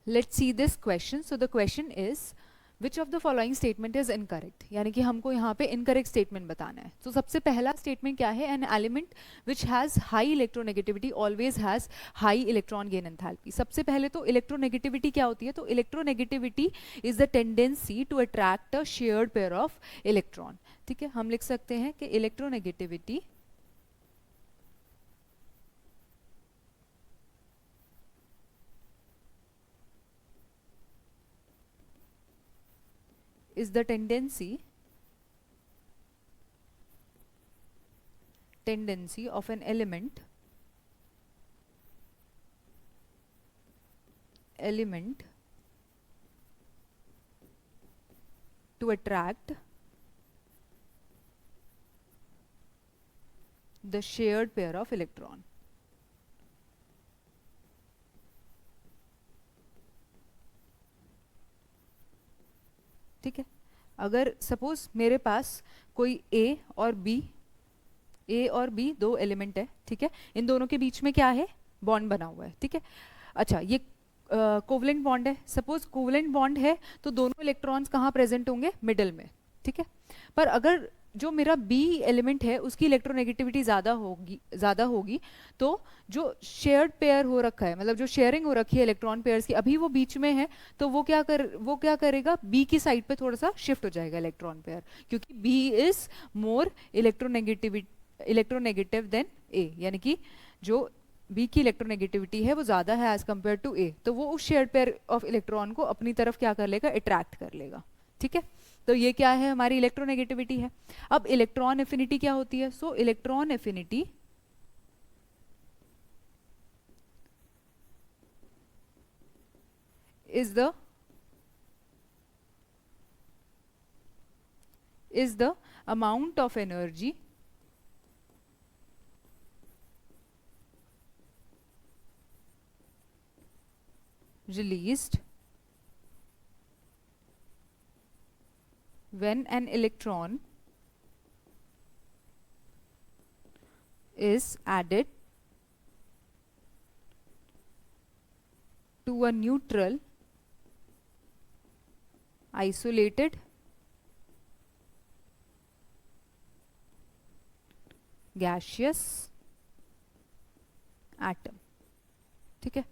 Let's see this question. So the question is which of the following statement is incorrect, यानी कि हमको यहाँ पे इनकरेक्ट स्टेटमेंट बताना है. तो सबसे पहला स्टेटमेंट क्या है, an element which has high electronegativity always has high electron gain enthalpy. सबसे पहले तो इलेक्ट्रोनेगेटिविटी क्या होती है, तो electronegativity is the tendency to attract a shared pair of electron. ठीक है, हम लिख सकते हैं कि electronegativity is the tendency of an element to attract the shared pair of electron. ठीक है, अगर सपोज मेरे पास कोई ए और बी दो एलिमेंट है. ठीक है, इन दोनों के बीच में क्या है, बॉन्ड बना हुआ है. ठीक है, अच्छा ये कोवलेंट बॉन्ड है. सपोज कोवलेंट बॉन्ड है तो दोनों इलेक्ट्रॉन्स कहाँ प्रेजेंट होंगे, मिडल में. ठीक है, पर अगर जो मेरा बी एलिमेंट है उसकी इलेक्ट्रोनेगेटिविटी ज़्यादा होगी तो जो शेयर्ड पेयर हो रखा है, मतलब जो शेयरिंग हो रखी है इलेक्ट्रॉन पेयर्स की, अभी वो बीच में है, तो वो क्या करेगा, बी की साइड पे थोड़ा सा शिफ्ट हो जाएगा इलेक्ट्रॉन पेयर, क्योंकि B is more electronegative than A, यानी कि जो बी की इलेक्ट्रोनेगेटिविटी है वो ज़्यादा है एज कम्पेयर टू ए, तो वो उस शेयर्ड पेयर ऑफ इलेक्ट्रॉन को अपनी तरफ क्या कर लेगा, अट्रैक्ट कर लेगा. ठीक है, तो ये क्या है, हमारी इलेक्ट्रोनेगेटिविटी है. अब इलेक्ट्रॉन एफिनिटी क्या होती है, सो electron affinity is the amount of energy released when an electron is added to a neutral isolated gaseous atom. ठीक है,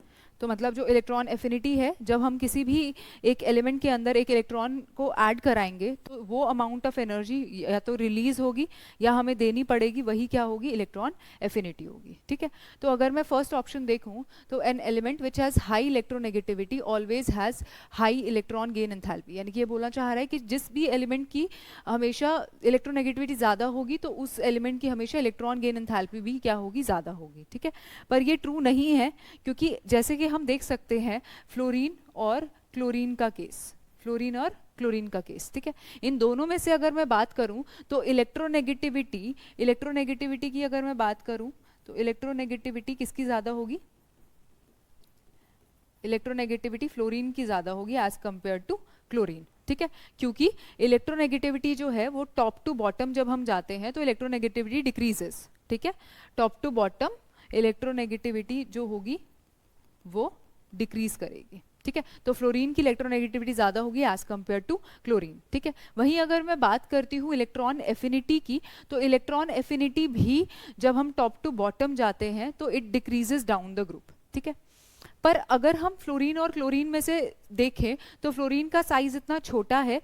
तो मतलब जो इलेक्ट्रॉन एफिनिटी है, जब हम किसी भी एक एलिमेंट के अंदर एक इलेक्ट्रॉन को ऐड कराएंगे तो वो अमाउंट ऑफ एनर्जी या तो रिलीज होगी या हमें देनी पड़ेगी, वही क्या होगी, इलेक्ट्रॉन एफिनिटी होगी. ठीक है, तो अगर मैं फर्स्ट ऑप्शन देखूं तो N element which has high electronegativity always has high electron gain enthalpy, यानी कि ये बोलना चाह रहा है कि जिस भी एलिमेंट की हमेशा इलेक्ट्रोनेगेटिविटी ज़्यादा होगी तो उस एलिमेंट की हमेशा इलेक्ट्रॉन गेन एंथैल्पी भी क्या होगी, ज़्यादा होगी. ठीक है, पर ये ट्रू नहीं है, क्योंकि जैसे कि हम देख सकते हैं फ्लोरीन और क्लोरीन का केस. ठीक है, इन दोनों में से अगर मैं बात करूं तो इलेक्ट्रोनेगेटिविटी की अगर मैं बात करूं तो इलेक्ट्रोनेगेटिविटी किसकी ज्यादा होगी, इलेक्ट्रोनेगेटिविटी फ्लोरीन की ज्यादा होगी एज कंपेयर टू क्लोरीन. ठीक है, क्योंकि इलेक्ट्रोनेगेटिविटी जो है वो टॉप टू बॉटम जब हम जाते हैं तो इलेक्ट्रोनेगेटिविटी डिक्रीजेस. ठीक है, टॉप टू बॉटम इलेक्ट्रोनेगेटिविटी जो होगी वो डिक्रीज करेगी. ठीक है, तो फ्लोरीन की इलेक्ट्रोनेगेटिविटी ज्यादा होगी एज कंपेयर टू क्लोरीन. ठीक है, वहीं अगर मैं बात करती हूँ इलेक्ट्रॉन एफिनिटी की, तो इलेक्ट्रॉन एफिनिटी भी जब हम टॉप टू बॉटम जाते हैं तो it decreases down the group. ठीक है, पर अगर हम फ्लोरीन और क्लोरीन में से देखें तो फ्लोरीन का साइज इतना छोटा है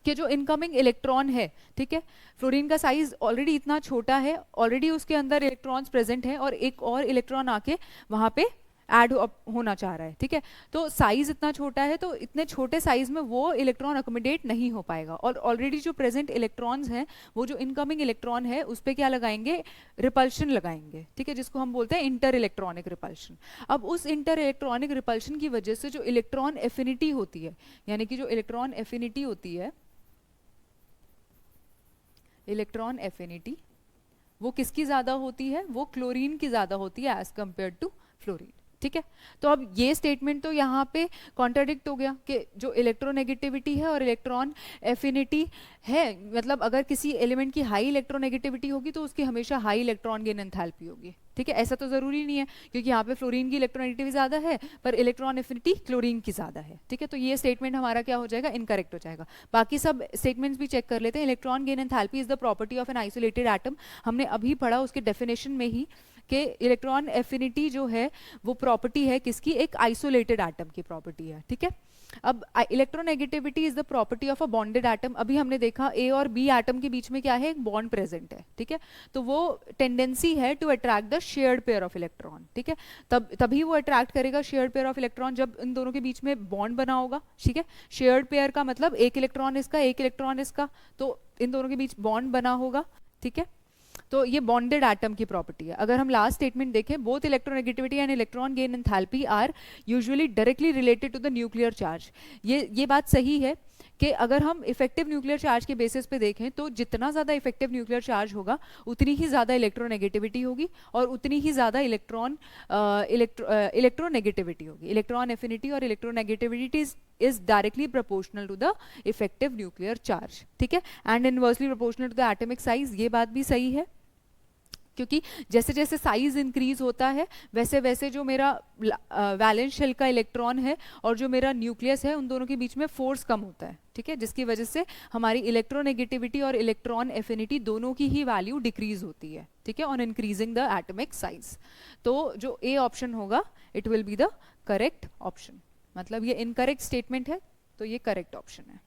कि जो इनकमिंग इलेक्ट्रॉन है, ठीक है, फ्लोरीन का साइज ऑलरेडी इतना छोटा है, ऑलरेडी उसके अंदर इलेक्ट्रॉन्स प्रेजेंट हैं और एक और इलेक्ट्रॉन आके वहां पे ऐड होना चाह रहा है. ठीक है, तो साइज इतना छोटा है तो इतने छोटे साइज में वो इलेक्ट्रॉन अकोमोडेट नहीं हो पाएगा, और ऑलरेडी जो प्रेजेंट इलेक्ट्रॉन्स हैं वो जो इनकमिंग इलेक्ट्रॉन है उस पर क्या लगाएंगे, रिपल्शन लगाएंगे. ठीक है, जिसको हम बोलते हैं इंटर इलेक्ट्रॉनिक रिपल्शन. अब उस इंटर इलेक्ट्रॉनिक रिपल्शन की वजह से जो इलेक्ट्रॉन एफिनिटी होती है, यानी कि जो इलेक्ट्रॉन एफिनिटी होती है, इलेक्ट्रॉन एफिनिटी वो किसकी ज्यादा होती है, वो क्लोरीन की ज्यादा होती है एज कंपेयर टू फ्लोरीन. ठीक है। तो अब ये स्टेटमेंट तो यहाँ पे कॉन्ट्राडिक्ट हो गया कि जो इलेक्ट्रोनेगेटिविटी है और इलेक्ट्रॉन एफिनिटी है, मतलब अगर किसी एलिमेंट की हाई इलेक्ट्रोनेगेटिविटी होगी तो उसकी हमेशा हाई इलेक्ट्रॉन गेन एंथैल्पी होगी। ठीक है, ऐसा तो जरूरी नहीं है, क्योंकि यहाँ पे फ्लोरीन की इलेक्ट्रोनेगेटिविटी ज्यादा है पर इलेक्ट्रॉन एफिनिटी क्लोरीन की ज्यादा है। ठीक है, तो ये स्टेटमेंट हमारा क्या हो जाएगा, इनकरेक्ट हो जाएगा। बाकी सब स्टेटमेंट्स भी चेक कर लेते हैं। Electron gain enthalpy is the property of an isolated atom, हमने अभी पढ़ा उसके डेफिनेशन में ही कि इलेक्ट्रॉन एफिनिटी जो है वो प्रॉपर्टी है किसकी, एक आइसोलेटेड एटम की प्रॉपर्टी है। ठीक है, अब electronegativity is the property of a bonded atom. अभी हमने देखा ए और बी एटम के बीच में क्या है, एक बॉन्ड प्रेजेंट है। ठीक है, तो वो टेंडेंसी है to attract the shared pair of electron. ठीक है, तभी वो अट्रैक्ट करेगा शेयर्ड पेयर ऑफ इलेक्ट्रॉन जब इन दोनों के बीच में बॉन्ड बना होगा। ठीक है, शेयर्ड पेयर का मतलब एक इलेक्ट्रॉन इसका एक इलेक्ट्रॉन इसका, तो इन दोनों के बीच बॉन्ड बना होगा। ठीक है, तो ये बॉन्डेड एटम की प्रॉपर्टी है। अगर हम लास्ट स्टेटमेंट देखें, both electronegativity and electron gain enthalpy are usually directly related to the nuclear charge. ये बात सही है कि अगर हम इफेक्टिव न्यूक्लियर चार्ज के बेसिस पे देखें तो जितना ज़्यादा इफेक्टिव न्यूक्लियर चार्ज होगा उतनी ही ज़्यादा इलेक्ट्रोनेगेटिविटी होगी और उतनी ही ज़्यादा इलेक्ट्रोनेगेटिविटी होगी। इलेक्ट्रॉन एफिनिटी और electronegativity is directly proportional to the effective nuclear charge. ठीक है, and inversely proportional to the atomic size. ये बात भी सही है, क्योंकि जैसे जैसे साइज इंक्रीज होता है वैसे वैसे जो मेरा वैलेंस शेल का इलेक्ट्रॉन है और जो मेरा न्यूक्लियस है उन दोनों के बीच में फोर्स कम होता है। ठीक है, जिसकी वजह से हमारी इलेक्ट्रोनेगेटिविटी और इलेक्ट्रॉन एफिनिटी दोनों की ही वैल्यू डिक्रीज होती है। ठीक है, on increasing the atomic size. तो जो ए ऑप्शन होगा it will be the correct option, मतलब ये इनकरेक्ट स्टेटमेंट है तो ये करेक्ट ऑप्शन है।